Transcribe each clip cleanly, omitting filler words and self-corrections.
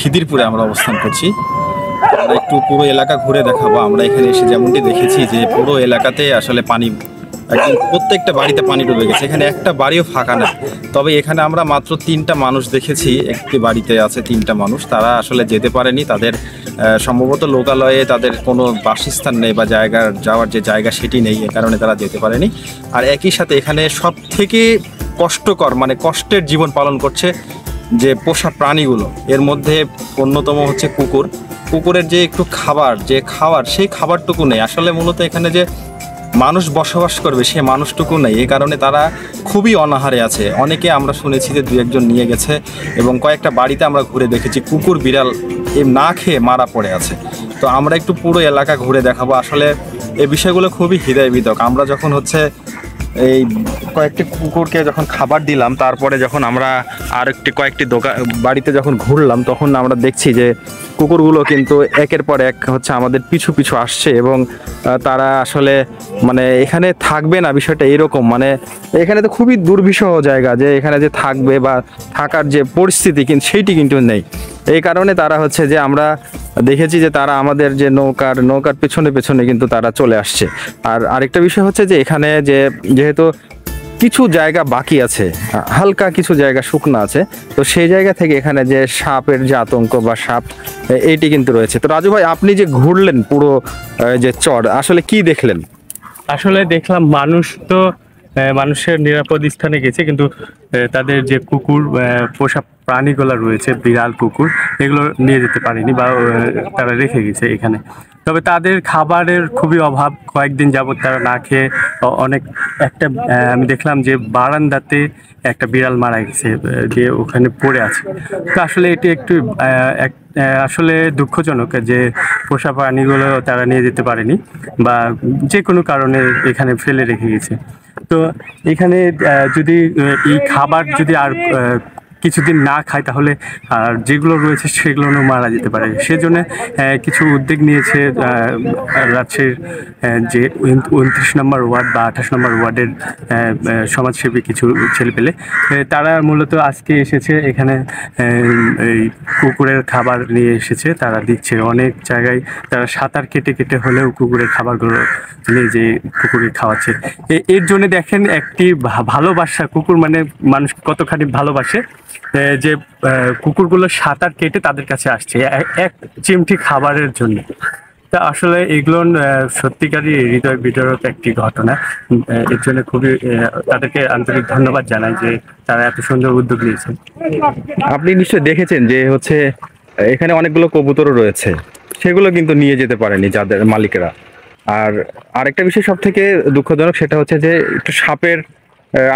খিদিরপুরে আমরা অবস্থান করছি। আমরা একটু পুরো এলাকা ঘুরে দেখাবো। আমরা এখানে এসে যেমনটি দেখেছি যে পুরো এলাকাতে আসলে পানি, একদম প্রত্যেকটা বাড়িতে পানি ডুবে গেছে, এখানে একটা বাড়িও ফাঁকা না। তবে এখানে আমরা মাত্র 3টা মানুষ দেখেছি, একটি বাড়িতে আছে 3টা মানুষ, তারা আসলে যেতে পারেনি। তাদের সম্ভবত লোকালয়ে তাদের কোনো বাসস্থান নেই বা যাওয়ার যে জায়গা সেটি নেই, এ কারণে তারা যেতে পারেনি। আর একই সাথে এখানে সব থেকে কষ্টকর, মানে কষ্টের জীবন পালন করছে যে পোষা প্রাণীগুলো। এর মধ্যে অন্যতম হচ্ছে কুকুর। কুকুরের যে একটু খাবার, যে খাওয়ার, সেই খাবারটুকু নেই। আসলে মূলত এখানে যে মানুষ বসবাস করবে সে মানুষটুকু নেই, এই কারণে তারা খুবই অনাহারে আছে। অনেকে আমরা শুনেছি যে 2-1 জন নিয়ে গেছে, এবং কয়েকটা বাড়িতে আমরা ঘুরে দেখেছি কুকুর বিড়াল না খেয়ে মারা পড়ে আছে। তো আমরা একটু পুরো এলাকা ঘুরে দেখাবো। আসলে এই বিষয়গুলো খুবই হৃদয়বিদক। আমরা যখন হচ্ছে এই কয়েকটি কুকুরকে যখন খাবার দিলাম, তারপরে যখন আমরা কয়েকটি বাড়িতে যখন ঘুরলাম, তখন আমরা দেখছি যে কুকুরগুলো কিন্তু একের পর এক হচ্ছে আমাদের পিছু পিছু আসছে, এবং তারা আসলে মানে এখানে থাকবে না, বিষয়টা এরকম। মানে এখানে তো খুবই দুর্বিষহ জায়গা, যে এখানে যে থাকবে বা থাকার যে পরিস্থিতি কিন্তু সেইটি কিন্তু নেই। এই কারণে তারা হচ্ছে যে আমরা দেখেছি যে তারা আমাদের যে নৌকার পেছনে পেছনে কিন্তু তারা চলে আসছে। আর আরেকটা বিষয় হচ্ছে যে এখানে যেহেতু কিছু জায়গা বাকি আছে, হালকা কিছু জায়গা শুকনো আছে, তো সেই জায়গা থেকে এখানে যে সাপের যে আতঙ্ক বা সাপ, এইটি কিন্তু রয়েছে। তো রাজু ভাই, আপনি যে ঘুরলেন পুরো যে চর, আসলে কি দেখলেন? আসলে দেখলাম মানুষের নিরাপদ স্থানে গেছে, কিন্তু তাদের যে কুকুর পোষা প্রাণীগুলো রয়েছে, বিড়াল কুকুর, এগুলো নিয়ে যেতে পারেনি বা তারা রেখে গেছে এখানে। তবে তাদের খাবারের খুবই অভাব, কয়েকদিন যাবত তারা না খেয়ে আমি দেখলাম যে বারান্দাতে একটা বিড়াল মারা গেছে, যে ওখানে পড়ে আছে। তো আসলে এটি একটু আসলে দুঃখজনক যে পোষা প্রাণীগুলো তারা নিয়ে যেতে পারেনি বা যে কোনো কারণে এখানে ফেলে রেখে গেছে। তো এখানে যদি এই খাবার যদি আর কিছুদিন না খায়, তাহলে আর যেগুলো রয়েছে সেগুলো মারা যেতে পারে। সেজন্য কিছু উদ্যোগ নিয়েছে রাজশাহীর যে 29 নম্বর ওয়ার্ড বা 28 নম্বর ওয়ার্ডের সমাজসেবী কিছু ছেলেপেলে, তারা মূলত আজকে এসেছে এখানে, এই কুকুরের খাবার নিয়ে এসেছে, তারা দিচ্ছে অনেক জায়গায়। তারা সাঁতার কেটে কেটে হলেও কুকুরের খাবারগুলো নিয়ে যে কুকুরকে খাওয়াচ্ছে। এর জন্য দেখেন একটি ভালোবাসা, কুকুর মানে মানুষ কতখানি ভালোবাসে, যে কুকুরগুলো সাঁতার কেটে তাদের কাছে আসছে এক চিমটি খাবারের জন্য। তা আসলে এগুলো সত্যিকারই হৃদয় বিদারক একটি ঘটনা। এর জন্য খুবই তাদেরকে আন্তরিক ধন্যবাদ জানাই যে তারা এত সুন্দর উদ্যোগ নিয়েছেন। আপনি নিশ্চয়ই দেখেছেন যে হচ্ছে এখানে অনেকগুলো কবুতরও রয়েছে, সেগুলো কিন্তু নিয়ে যেতে পারেনি যাদের মালিকেরা। আর আরেকটা বিষয় সব থেকে দুঃখজনক, সেটা হচ্ছে যে একটু সাপের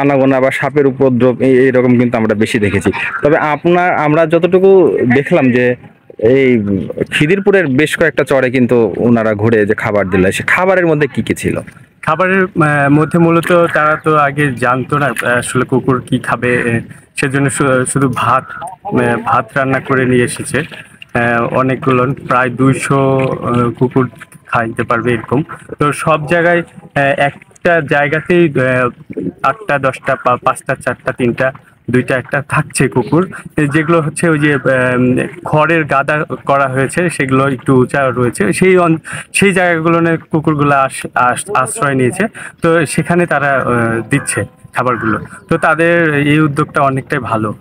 আনাগোনা বা সাপের উপদ্রব এইরকম কিন্তু আমরা বেশি দেখেছি। তবে আমরা যতটুকু দেখলাম যে এই খিদিরপুরের বেশ কয়েকটা চরে কিন্তু ওনারা ঘুরে যে খাবার দিল, সে খাবারের মধ্যে কি কি ছিল? খাবারের মধ্যে মূলত তারা তো আগে জানতো না আসলে কুকুর কি খাবে, সেজন্য শুধু ভাত রান্না করে নিয়ে এসেছে। অনেকগুলো, প্রায় 200 কুকুর খাইতে পারবে এরকম। তো সব জায়গায় একটা জায়গাতেই 8টা 10টা 5টা 4টা 3টা 2টা 1টা থাকছে কুকুর, যেগুলো হচ্ছে ওই যে খড়ের গাদা করা হয়েছে, সেগুলো একটু উঁচা রয়েছে, সেই জায়গাগুলো কুকুরগুলো আশ্রয় নিয়েছে। তো সেখানে তারা দিচ্ছে খাবারগুলো। তো তাদের এই উদ্যোগটা অনেকটাই ভালো।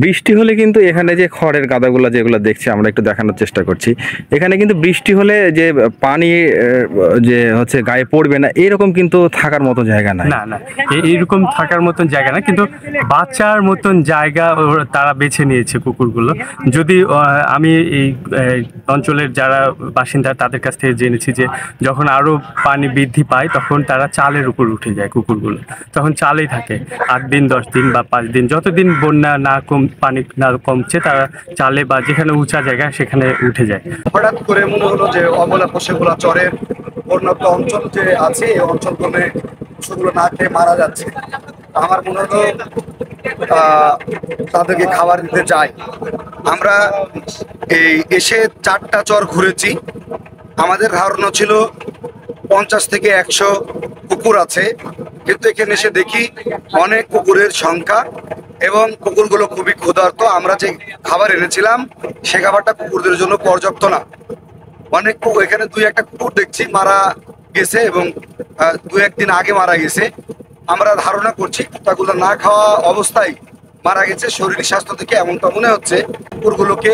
বৃষ্টি হলে কিন্তু এখানে যে খড়ের গাদাগুলো যেগুলো দেখছি, আমরা একটু দেখানোর চেষ্টা করছি, এখানে কিন্তু বৃষ্টি হলে যে পানি যে হচ্ছে গায়ে পড়বে না, এরকম কিন্তু থাকার মতো জায়গা নাই। না না, এইরকম থাকার মতন জায়গা না, কিন্তু বাচ্চার মতন জায়গা তারা বেছে নিয়েছে কুকুরগুলো। যদি আমি এই অঞ্চলের যারা বাসিন্দা তাদের কাছ থেকে জেনেছি যে যখন আরো পানি বৃদ্ধি পায়, তখন তারা চালের উপর উঠে যায় কুকুরগুলো, তখন চালেই থাকে 8 দিন 10 দিন বা 5 দিন, যতদিন বন্যা পানি না কমছে, তারা চালে বা যেখানে উঁচা জায়গা সেখানে উঠে যায়। হঠাৎ করে মনে হলো যে অবলা পশুগুলা চরের অন্য একটা অঞ্চল যে আছে, এই অঞ্চলগুলো পশুগুলো না খেয়ে মারা যাচ্ছে। আমার মনে হলো তাদেরকে খাবার দিতে যাই। আমরা এসে 4টা চর ঘুরেছি। আমাদের ধারণা ছিল 50 থেকে 100 কুকুর আছে, কিন্তু এখানে এসে দেখি অনেক কুকুরের সংখ্যা এবং কুকুরগুলো খুবই ক্ষুধার্ত। আমরা যে খাবার এনেছিলাম সে খাবারটা কুকুরদের জন্য পর্যাপ্ত না। অনেক কুকুর এখানে দুই একটা কুকুর দেখছি মারা গেছে এবং দু একদিন আগে মারা গেছে। আমরা ধারণা করছি কুকুরগুলো না খাওয়া অবস্থায় মারা গেছে। শরীর স্বাস্থ্য থেকে এমনটা মনে হচ্ছে। কুকুরগুলোকে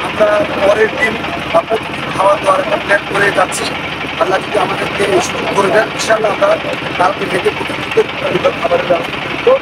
আমরা পরের দিন বা প্রতিদিন খাওয়া দাওয়ার একটা প্ল্যান করে যাচ্ছি। আল্লাহ যদি আমাদেরকে সুযোগ করে দেন ইনশাআল্লাহ আমরা কালকে থেকে প্রতিদিন খাবারের ব্যবস্থা করবো।